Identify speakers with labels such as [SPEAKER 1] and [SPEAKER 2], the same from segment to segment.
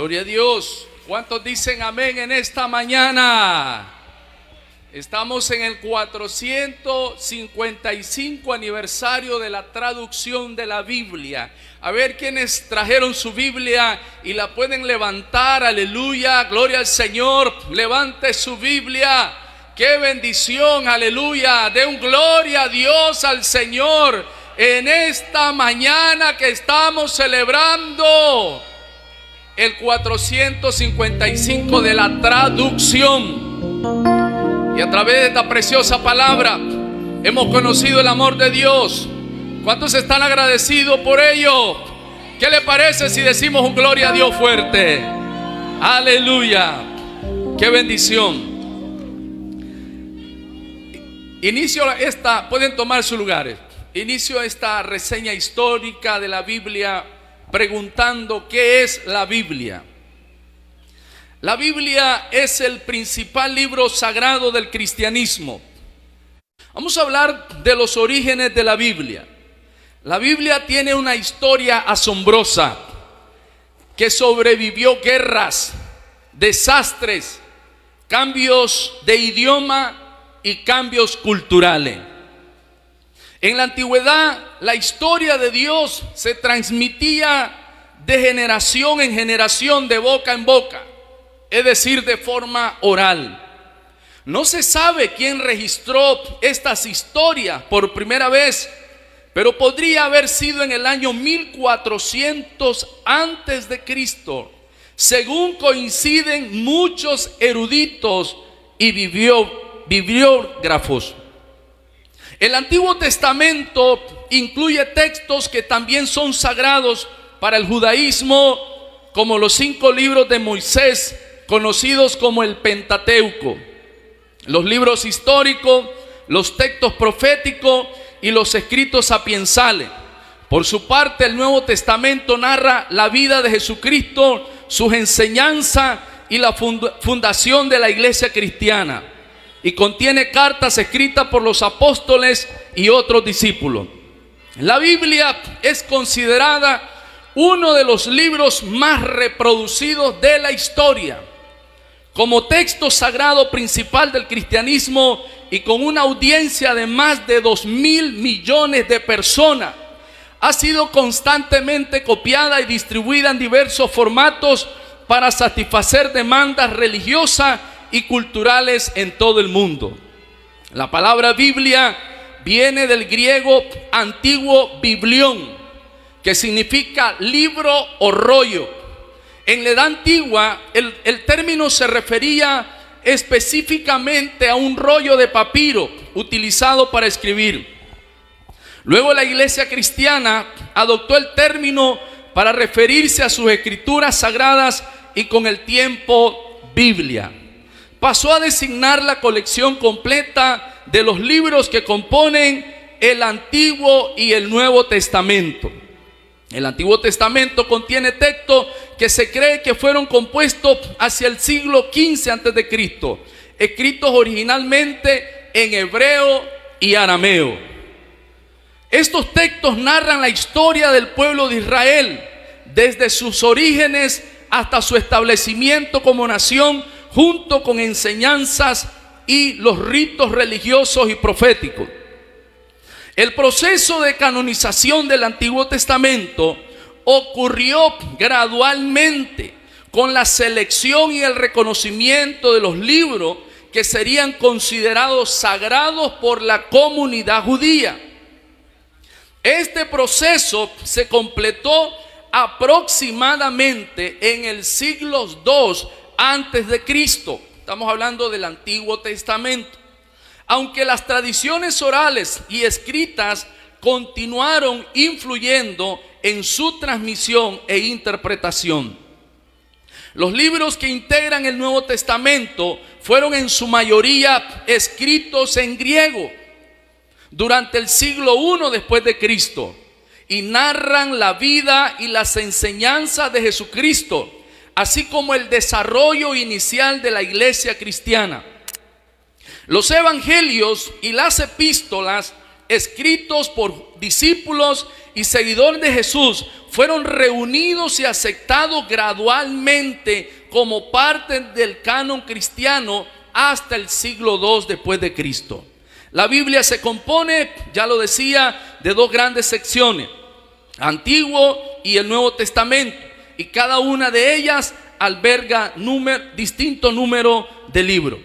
[SPEAKER 1] Gloria a Dios. ¿Cuántos dicen amén en esta mañana? Estamos en el 455 aniversario de la traducción de la Biblia. A ver quiénes trajeron su Biblia y la pueden levantar. Aleluya, gloria al Señor. Levante su Biblia. Qué bendición, aleluya. De un gloria a Dios, al Señor, en esta mañana que estamos celebrando el 455 de la traducción. Y a través de esta preciosa palabra hemos conocido el amor de Dios. ¿Cuántos están agradecidos por ello? ¿Qué le parece si decimos un gloria a Dios fuerte? Aleluya. Qué bendición. Pueden tomar sus lugares. Inicio esta reseña histórica de la Biblia preguntando ¿qué es la Biblia? La Biblia es el principal libro sagrado del cristianismo. Vamos a hablar de los orígenes de la Biblia. La Biblia tiene una historia asombrosa que sobrevivió guerras, desastres, cambios de idioma y cambios culturales. En la antigüedad, la historia de Dios se transmitía de generación en generación, de boca en boca, es decir, de forma oral. No se sabe quién registró estas historias por primera vez, pero podría haber sido en el año 1400 antes de Cristo, según coinciden muchos eruditos y bibliógrafos. El Antiguo Testamento incluye textos que también son sagrados para el judaísmo, como los 5 libros de Moisés, conocidos como el Pentateuco, los libros históricos, los textos proféticos y los escritos sapiensales. Por su parte, el Nuevo Testamento narra la vida de Jesucristo, sus enseñanzas y la fundación de la iglesia cristiana, y contiene cartas escritas por los apóstoles y otros discípulos. La Biblia es considerada uno de los libros más reproducidos de la historia, como texto sagrado principal del cristianismo, y con una audiencia de más de 2.000 millones de personas. Ha sido constantemente copiada y distribuida en diversos formatos para satisfacer demandas religiosas y culturales en todo el mundo. La palabra Biblia viene del griego antiguo biblión, que significa libro o rollo. En la Edad Antigua el término se refería específicamente a un rollo de papiro utilizado para escribir. Luego la iglesia cristiana adoptó el término para referirse a sus escrituras sagradas, y con el tiempo Biblia pasó a designar la colección completa de los libros que componen el Antiguo y el Nuevo Testamento. El Antiguo Testamento contiene textos que se cree que fueron compuestos hacia el siglo XV a.C., escritos originalmente en hebreo y arameo. Estos textos narran la historia del pueblo de Israel, desde sus orígenes hasta su establecimiento como nación, junto con enseñanzas y los ritos religiosos y proféticos. El proceso de canonización del Antiguo Testamento ocurrió gradualmente con la selección y el reconocimiento de los libros que serían considerados sagrados por la comunidad judía. Este proceso se completó aproximadamente en el siglo II antes de Cristo. Estamos hablando del Antiguo Testamento. Aunque las tradiciones orales y escritas continuaron influyendo en su transmisión e interpretación. Los libros que integran el Nuevo Testamento fueron en su mayoría escritos en griego durante el siglo I después de Cristo, y narran la vida y las enseñanzas de Jesucristo, así como el desarrollo inicial de la iglesia cristiana. Los evangelios y las epístolas escritos por discípulos y seguidores de Jesús fueron reunidos y aceptados gradualmente como parte del canon cristiano hasta el siglo II después de Cristo. La Biblia se compone, ya lo decía, de dos grandes secciones, Antiguo y el Nuevo Testamento, y cada una de ellas alberga distinto número de libros.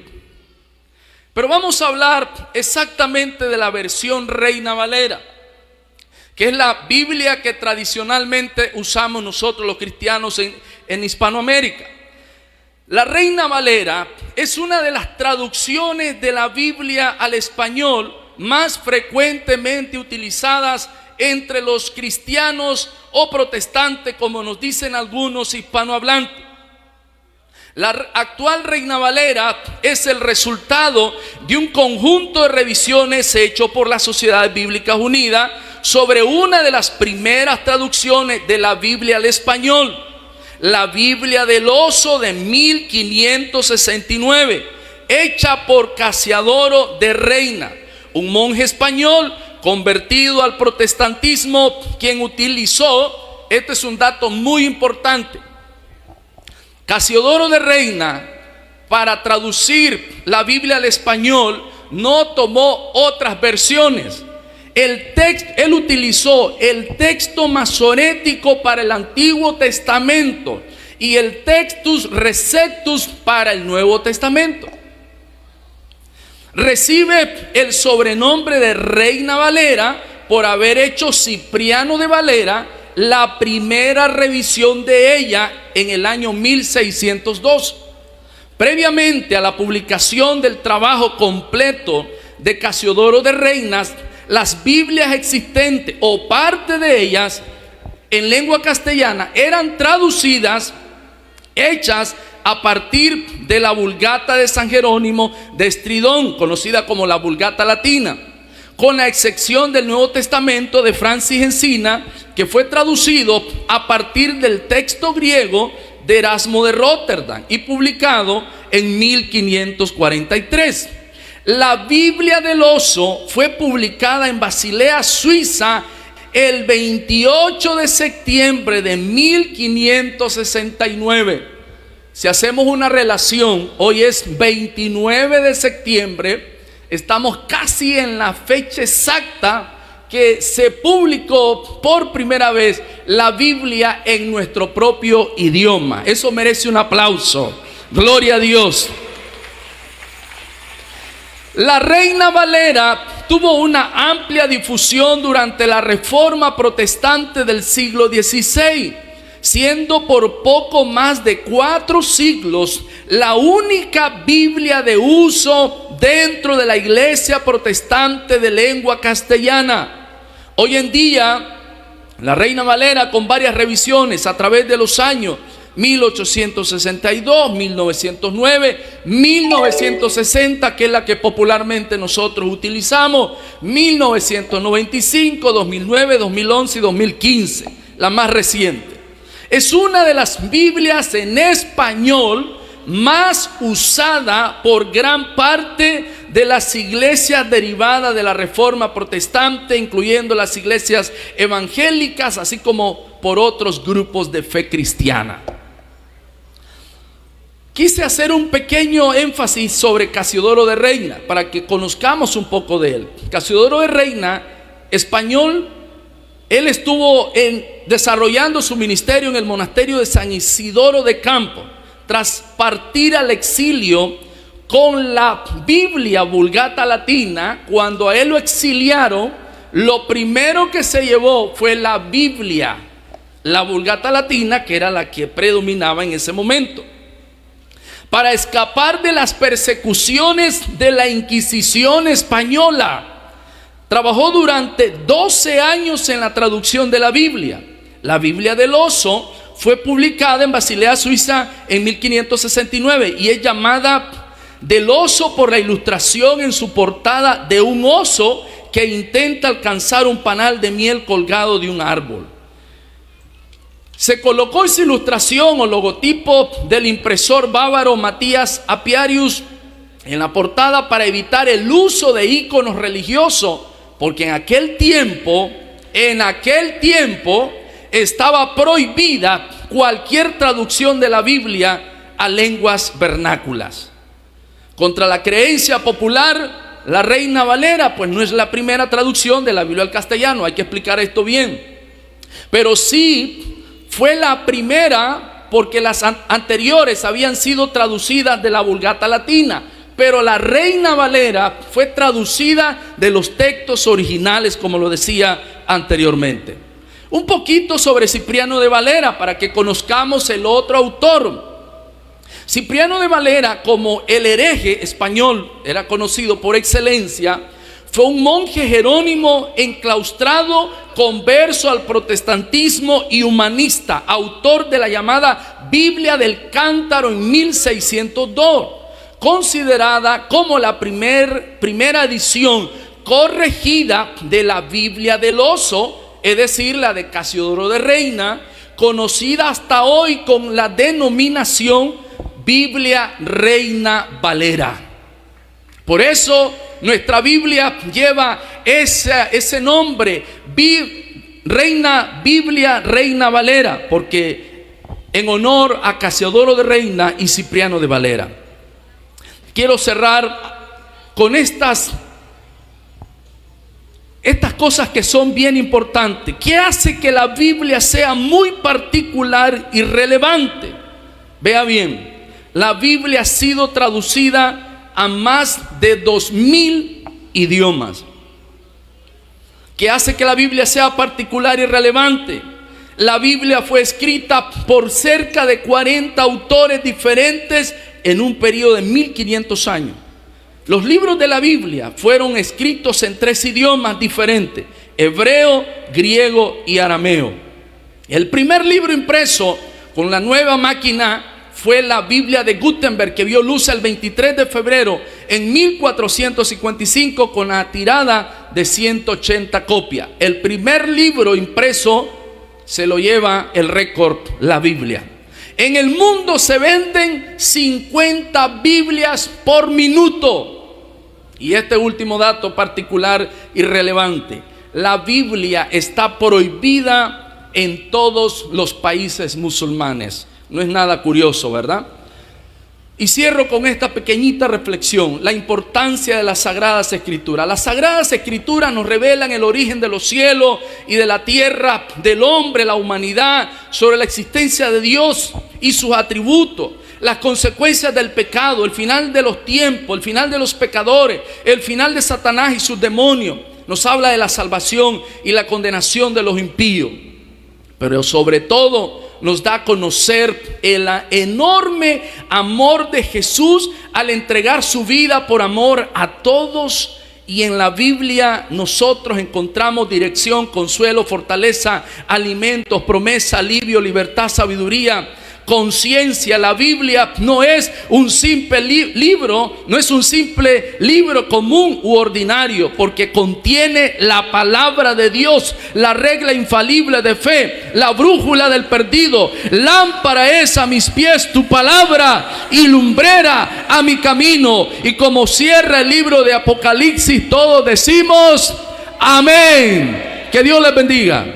[SPEAKER 1] Pero vamos a hablar exactamente de la versión Reina Valera, que es la Biblia que tradicionalmente usamos nosotros los cristianos en Hispanoamérica. La Reina Valera es una de las traducciones de la Biblia al español más frecuentemente utilizadas entre los cristianos o protestantes, como nos dicen algunos hispanohablantes. La actual Reina Valera es el resultado de un conjunto de revisiones hecho por las Sociedades Bíblicas Unidas sobre una de las primeras traducciones de la Biblia al español, la Biblia del Oso de 1569, hecha por Casiodoro de Reina, un monje español convertido al protestantismo, quien utilizó, este es un dato muy importante, Casiodoro de Reina, para traducir la Biblia al español, no tomó otras versiones. Él utilizó el texto masorético para el Antiguo Testamento y el Textus Receptus para el Nuevo Testamento. Recibe el sobrenombre de Reina Valera por haber hecho Cipriano de Valera la primera revisión de ella en el año 1602. Previamente a la publicación del trabajo completo de Casiodoro de Reina, las Biblias existentes o parte de ellas en lengua castellana eran traducidas, hechas a partir de la Vulgata de San Jerónimo de Estridón, conocida como la Vulgata Latina, con la excepción del Nuevo Testamento de Francis Encina, que fue traducido a partir del texto griego de Erasmo de Rotterdam y publicado en 1543. La Biblia del Oso fue publicada en Basilea, Suiza, el 28 de septiembre de 1569. Si hacemos una relación, hoy es 29 de septiembre, estamos casi en la fecha exacta que se publicó por primera vez la Biblia en nuestro propio idioma. Eso merece un aplauso. Gloria a Dios. La Reina Valera tuvo una amplia difusión durante la Reforma Protestante del siglo XVI, siendo por poco más de 4 siglos la única Biblia de uso dentro de la Iglesia Protestante de lengua castellana. Hoy en día, la Reina Valera, con varias revisiones a través de los años 1862, 1909, 1960, que es la que popularmente nosotros utilizamos, 1995, 2009, 2011 y 2015, la más reciente. Es una de las Biblias en español más usada por gran parte de las iglesias derivadas de la Reforma Protestante, incluyendo las iglesias evangélicas, así como por otros grupos de fe cristiana. Quise hacer un pequeño énfasis sobre Casiodoro de Reina para que conozcamos un poco de él. Casiodoro de Reina, español, él estuvo desarrollando su ministerio en el monasterio de San Isidoro de Campo. Tras partir al exilio con la Biblia Vulgata Latina, cuando a él lo exiliaron, lo primero que se llevó fue la Biblia, la Vulgata Latina, que era la que predominaba en ese momento. Para escapar de las persecuciones de la Inquisición española, trabajó durante 12 años en la traducción de la Biblia. La Biblia del Oso fue publicada en Basilea, Suiza, en 1569 y es llamada del oso por la ilustración en su portada de un oso que intenta alcanzar un panal de miel colgado de un árbol. Se colocó esa ilustración o logotipo del impresor bávaro Matías Apiarius en la portada para evitar el uso de íconos religiosos, porque en aquel tiempo en aquel tiempo estaba prohibida cualquier traducción de la Biblia a lenguas vernáculas. Contra la creencia popular, la Reina Valera pues no es la primera traducción de la Biblia al castellano, hay que explicar esto bien. Pero sí fue la primera porque las anteriores habían sido traducidas de la Vulgata latina, pero la Reina Valera fue traducida de los textos originales, como lo decía anteriormente. Un poquito sobre Cipriano de Valera para que conozcamos el otro autor. Cipriano de Valera, como el hereje español, era conocido por excelencia. Fue un monje jerónimo enclaustrado, converso al protestantismo y humanista, autor de la llamada Biblia del Cántaro en 1602, considerada como la primera edición corregida de la Biblia del Oso, es decir, la de Casiodoro de Reina, conocida hasta hoy con la denominación Biblia Reina Valera. Por eso nuestra Biblia lleva ese nombre, Biblia Reina Valera, porque en honor a Casiodoro de Reina y Cipriano de Valera. Quiero cerrar con estas cosas que son bien importantes. ¿Qué hace que la Biblia sea muy particular y relevante? Vea bien, la Biblia ha sido traducida a más de 2000 idiomas. ¿Qué hace que la Biblia sea particular y relevante? La Biblia fue escrita por cerca de 40 autores diferentes en un periodo de 1500 años. Los libros de la Biblia fueron escritos en 3 idiomas diferentes: hebreo, griego y arameo. El primer libro impreso con la nueva máquina fue la Biblia de Gutenberg, que vio luz el 23 de febrero en 1455 con la tirada de 180 copias. El primer libro impreso se lo lleva el récord, la Biblia. En el mundo se venden 50 Biblias por minuto. Y este último dato particular y relevante: la Biblia está prohibida en todos los países musulmanes. No es nada curioso, ¿verdad? Y cierro con esta pequeñita reflexión: la importancia de las Sagradas Escrituras. Las Sagradas Escrituras nos revelan el origen de los cielos y de la tierra, del hombre, la humanidad, sobre la existencia de Dios y sus atributos, las consecuencias del pecado, el final de los tiempos, el final de los pecadores, el final de Satanás y sus demonios. Nos habla de la salvación y la condenación de los impíos, pero sobre todo nos da a conocer el enorme amor de Jesús al entregar su vida por amor a todos. Y en la Biblia nosotros encontramos dirección, consuelo, fortaleza, alimentos, promesa, alivio, libertad, sabiduría, conciencia. La Biblia no es un simple libro, no es un simple libro común u ordinario, porque contiene la palabra de Dios, la regla infalible de fe, la brújula del perdido. Lámpara es a mis pies tu palabra y lumbrera a mi camino. Y como cierra el libro de Apocalipsis, todos decimos amén. Que Dios les bendiga.